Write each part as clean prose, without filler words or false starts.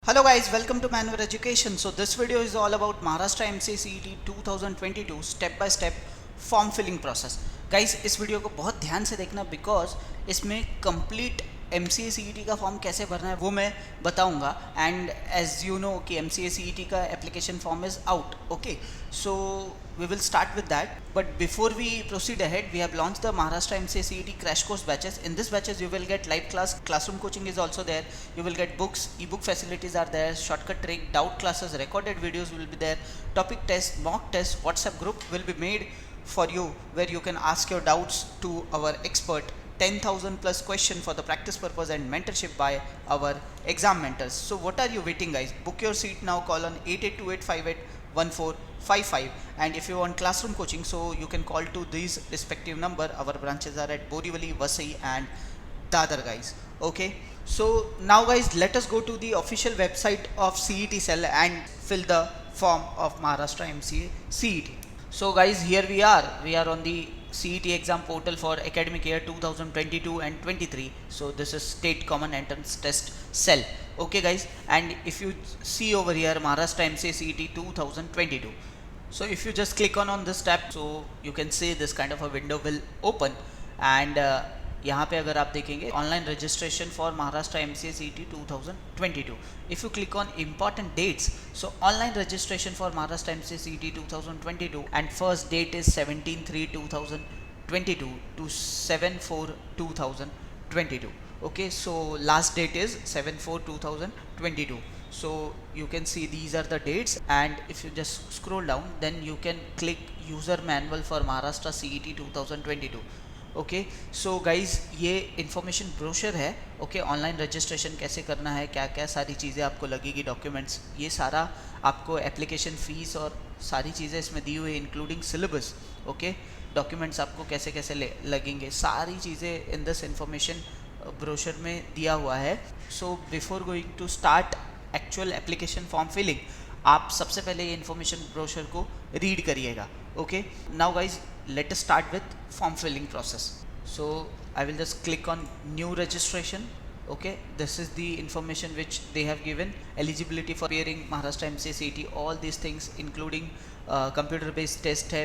Hello guys, welcome to Manware Education. So this video is all about Maharashtra MCA CET 2022 step by step form filling process. Guys इस वीडियो को बहुत ध्यान से देखना because इसमें complete M C A C E T का form कैसे भरना है वो मैं बताऊंगा. एंड एज यू नो कि M C A C E T का application form is out. Okay, so we will start with that, but before we proceed ahead, we have launched the Maharashtra MCA CET crash course batches. In this batches you will get live classroom coaching is also there. You will get books, ebook facilities are there, shortcut trick, doubt classes, recorded videos will be there, topic test, mock test, WhatsApp group will be made for you where you can ask your doubts to our expert. 10,000 plus question for the practice purpose and mentorship by our exam mentors. So what are you waiting guys? Book your seat now. Call on 8828581455, and if you want classroom coaching, so you can call to these respective number. Our branches are at Borivali, Vasai and Dadar guys. Okay, so now guys let us go to the official website of CET Cell and fill the form of Maharashtra MCA CET. So guys, here we are on the CET exam portal for academic year 2022 and 23. So this is state common entrance test cell. Okay guys, and if you see over here Maharashtra MCA CET 2022, so if you just click on this tab, so you can see this kind of a window will open. And यहाँ पे अगर आप देखेंगे online registration for Maharashtra MCA CET 2022. If you click on important dates, so online registration for Maharashtra MCA CET 2022 and first date is 17/3/2022 to 7/4/2022. Okay, so last date is 7/4/2022. So you can see these are the dates, and if you just scroll down then you can click user manual for Maharashtra CET 2022. Okay, so guys ये information brochure है. Okay, online registration कैसे करना है, क्या क्या सारी चीज़ें आपको लगेगी, डॉक्यूमेंट्स, ये सारा आपको एप्लीकेशन फ़ीस और सारी चीज़ें इसमें दी हुई है इंक्लूडिंग सिलेबस. ओके, डॉक्यूमेंट्स आपको कैसे कैसे लगेंगे, सारी चीज़ें इन दिस इन्फॉर्मेशन ब्रोशर में दिया हुआ है. So before going to start actual application form filling, आप सबसे पहले ये इन्फॉर्मेशन ब्रोशर को रीड करिएगा. Okay, now guys let us start with form filling process. So I will just click on new registration. Okay, this is the information which they have given. Eligibility for appearing Maharashtra MCA CET, all these things including computer based test है,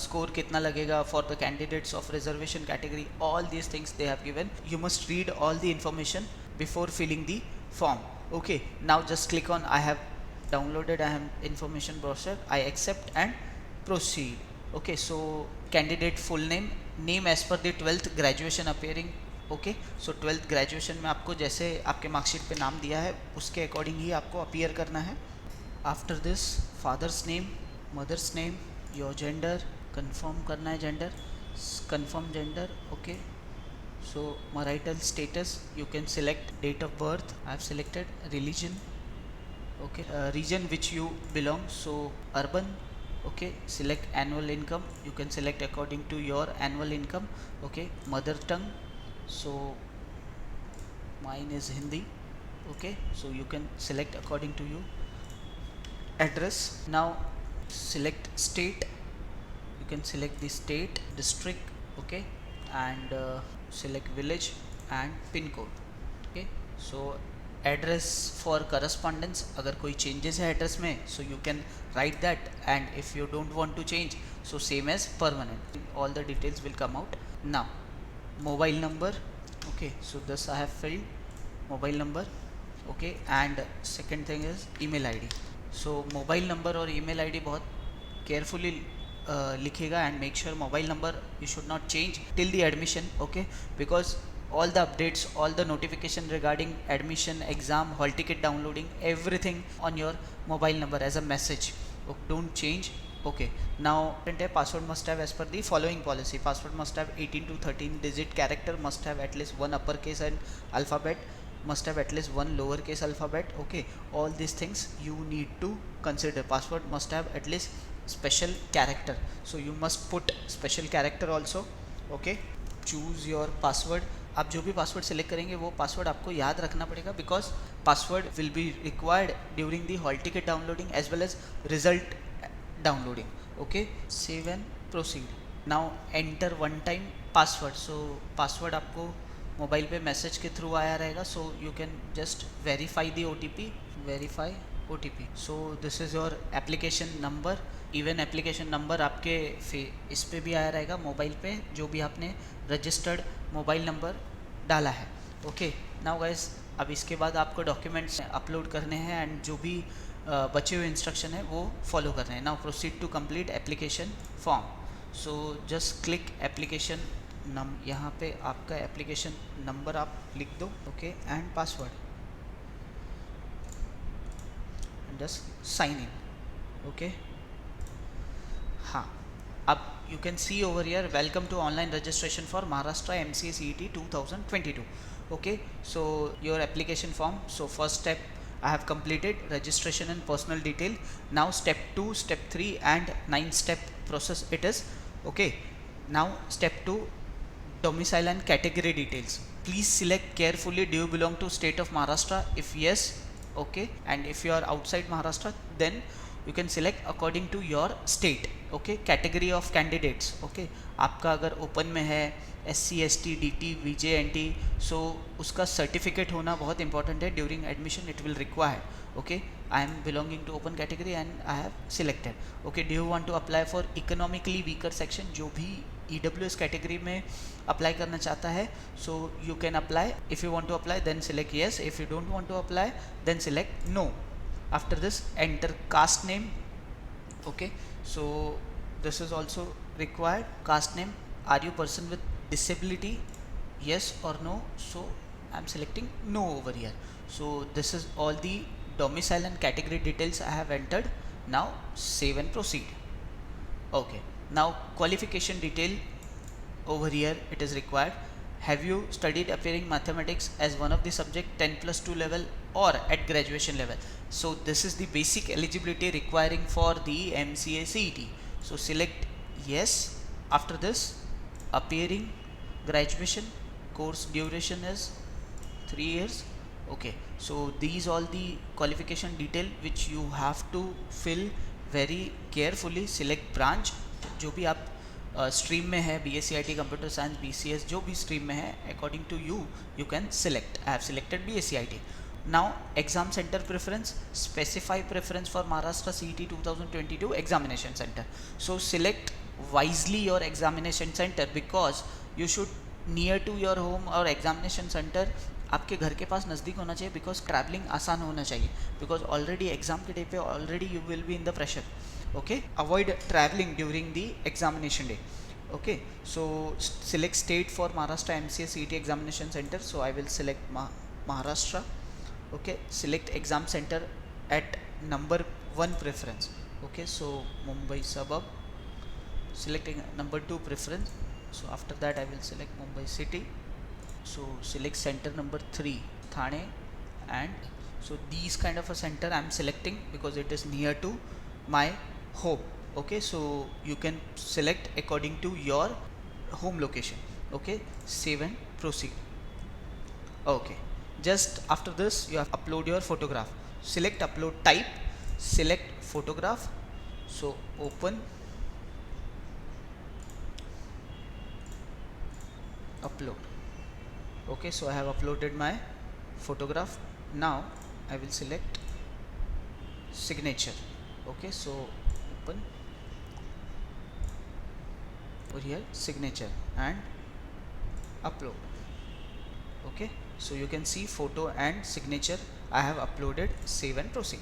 score कितना लगेगा for the candidates of reservation category, all these things they have given. You must read all the information before filling the form. Okay, now just click on I have downloaded, I have information brochure, I accept and proceed. Okay, so candidate full name as per the 12th graduation appearing. Okay, so 12th graduation में आपको जैसे आपके marksheet पे नाम दिया है उसके according ही आपको अपीयर करना है. After this father's name, mother's name, your gender confirm करना है, gender confirm gender. Okay, so marital status you can select, date of birth I have selected, religion. Okay, region which you belong, so urban. Okay, select annual income, you can select according to your annual income. Okay, mother tongue, so mine is Hindi. Okay, so you can select according to you. Address, now select state, you can select the state, district. Okay, and select village and pin code. Okay, so address for correspondence, अगर कोई changes है address में so you can write that, and if you don't want to change so same as permanent. All the details will come out. Now mobile number. Okay, so this I have filled mobile number. Okay, and second thing is email ID. So mobile number और email ID बहुत carefully लिखेगा, and make sure mobile number you should not change till the admission. Okay, because all the updates, all the notification regarding admission, exam, hall ticket downloading, everything on your mobile number as a message. Okay, don't change. Okay, now password must have as per the following policy. Password must have 18 to 13 digit character, must have at least one uppercase and alphabet, must have at least one lowercase alphabet. Okay, all these things you need to consider. Password must have at least special character, so you must put special character also. Okay, choose your password. आप जो भी password select करेंगे वो password आपको याद रखना पड़ेगा, because password will be required during the hall ticket downloading as well as result downloading. Okay, save and proceed. Now enter one time password. So password आपको मोबाइल पे मैसेज के through आया रहेगा, so you can just verify the OTP verify OTP. So this is your application number. Even application number आपके इस पे भी आया रहेगा मोबाइल पे, जो भी आपने रजिस्टर्ड मोबाइल नंबर डाला है. ओके नाउ गाइस, अब इसके बाद आपको डॉक्यूमेंट्स अपलोड करने हैं एंड जो भी बचे हुए इंस्ट्रक्शन है वो फॉलो करने हैं. Now proceed to complete application form. So just click application यहाँ पे आपका एप्लीकेशन नंबर आप लिख दो. Okay and password, just sign in. Okay हाँ, अब you can see over here, welcome to online registration for Maharashtra MCA CET 2022. Okay, so your application form. So first step I have completed, registration and personal detail. Now step 2, step 3 and 9 step process it is. Okay, now step 2, domicile and category details. Please select carefully, do you belong to state of Maharashtra? If yes, okay, and if you are outside Maharashtra, then you can select according to your state. Okay, category of candidates. Okay, आपका अगर open में है SC ST DT VJ NT, सो उसका certificate होना बहुत important है. During admission it will require. Okay, I am belonging to open category and I have selected. Okay, do you want to apply for economically weaker section? जो भी EWS category में apply करना चाहता है, so you can apply. If you want to apply then select yes. If you don't want to apply then select no. After this, enter caste name. Okay, so this is also required. Caste name, are you person with disability? Yes or no? So I'm selecting no over here. So this is all the domicile and category details I have entered. Now save and proceed. Okay, now qualification detail over here it is required. Have you studied appearing mathematics as one of the subject 10+2 level or at graduation level? So this is the basic eligibility requiring for the MCA CET. So select yes. After this, appearing, graduation, course duration is 3 years. Okay, so these all the qualification detail which you have to fill very carefully. Select branch, जो भी आप stream में है, BSc computer science, BCS, जो भी stream में है, according to you you can select. I have selected BSc. Now exam center preference, specify preference for Maharashtra CET 2022 examination center. So select wisely your examination center because you should near to your home or examination center आपके घर के पास नज़दीक होना चाहिए. Because travelling आसान होना चाहिए, because already exam के डे पे already you will be in the pressure. Okay, avoid travelling during the examination day. Okay, so select state for Maharashtra MCA CET examination center. So I will select Maharashtra. Okay, select exam center at number 1 preference. Okay, so Mumbai suburb, selecting number 2 preference. So after that I will select Mumbai city. So select center number 3 Thane, and so these kind of a center I am selecting because it is near to my home. Okay, so you can select according to your home location. Okay, save and proceed. Okay, just after this you have upload your photograph. Select upload type, select photograph. So open, upload. Okay, so I have uploaded my photograph. Now I will select signature. Okay, so open over here signature and upload. Okay, so you can see photo and signature I have uploaded. Save and proceed.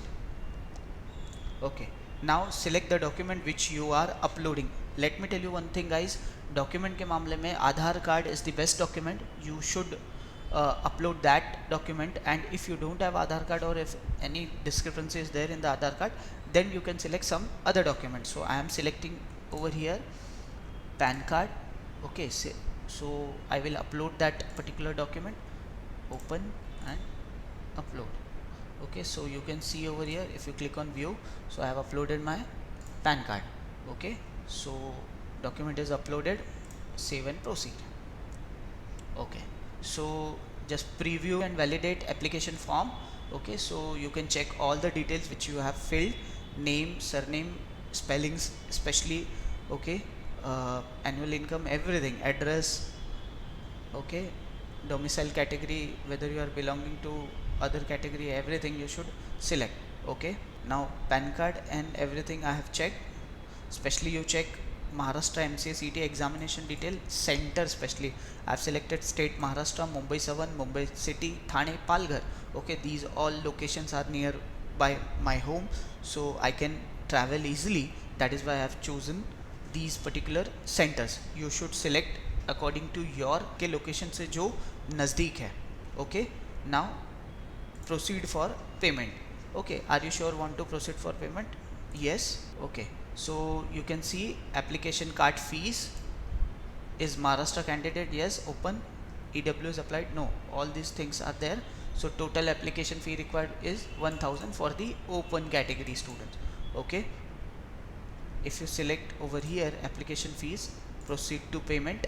Okay, now select the document which you are uploading. Let me tell you one thing guys, document के मामले में आधार card is the best document. You should upload that document, and if you don't have Aadhaar card or if any discrepancy is there in the Aadhaar card, then you can select some other document. So I am selecting over here PAN card. Okay, so I will upload that particular document. Open and upload. Okay, so you can see over here if you click on view, so I have uploaded my PAN card. Okay, so document is uploaded. Save and proceed. Okay, so just preview and validate application form. Okay, so you can check all the details which you have filled, name, surname, spellings especially. Okay, annual income, everything, address. Okay, domicile category, whether you are belonging to other category, everything you should select. Okay, now PAN card and everything I have checked. Especially you check Maharashtra MCA CET examination detail center. Especially I have selected state Maharashtra, Mumbai 7, Mumbai city, Thane, Palghar. Okay, these all locations are near by my home, so I can travel easily. That is why I have chosen these particular centers. You should select according to your के location से जो नज़दीक है. Okay, now proceed for payment. Okay, are you sure want to proceed for payment? Yes. Okay, so you can see application card fees. Is Maharashtra candidate? Yes. Open. EW is applied? No. All these things are there. So total application fee required is 1000 for the open category students. Okay, if you select over here application fees, proceed to payment.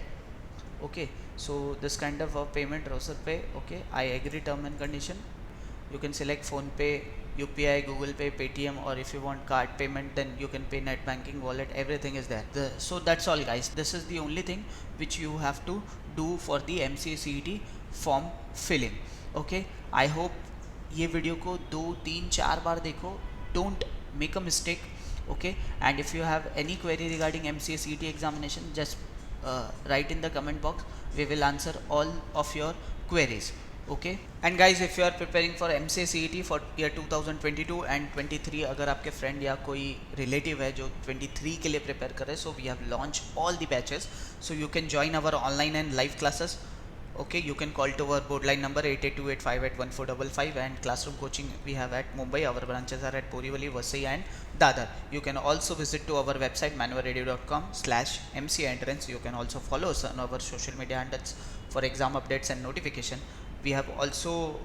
Okay, so this kind of a payment browser pay. Okay, I agree term and condition. You can select phone pay, UPI, Google Pay, Paytm, or if you want card payment, then you can pay net banking, wallet, everything is there. So that's all guys, this is the only thing which you have to do for the MCA CET form filling. Okay, I hope ये video को 2 3 4 बार देखो, don't make a mistake. Okay, and if you have any query regarding MCA CET examination, just write in the comment box. We will answer all of your queries. Okay, and guys, if you are preparing for MCA CET for year 2022 and 23, अगर आपके friend या कोई relative है जो 23 के लिए prepare कर रहे, so we have launched all the batches, so you can join our online and live classes. Okay, you can call to our board line number 8828581455, and classroom coaching we have at Mumbai. Our branches are at Borivali, Vasai and Dadar. You can also visit to our website manvaradio.com/MCA entrance. You can also follow us on our social media handles for exam updates and notification. We have also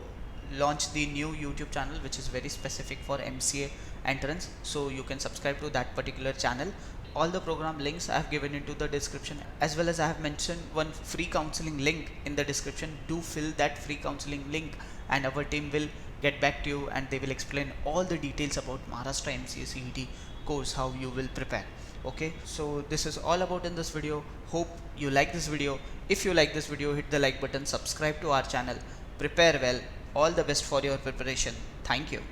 launched the new YouTube channel which is very specific for MCA entrance, so you can subscribe to that particular channel. All the program links I have given into the description, as well as I have mentioned one free counseling link in the description. Do fill that free counseling link and our team will get back to you and they will explain all the details about Maharashtra MCA CET course, how you will prepare. Okay, so this is all about in this video. Hope you like this video. If you like this video, hit the like button, subscribe to our channel, prepare well. All the best for your preparation. Thank you.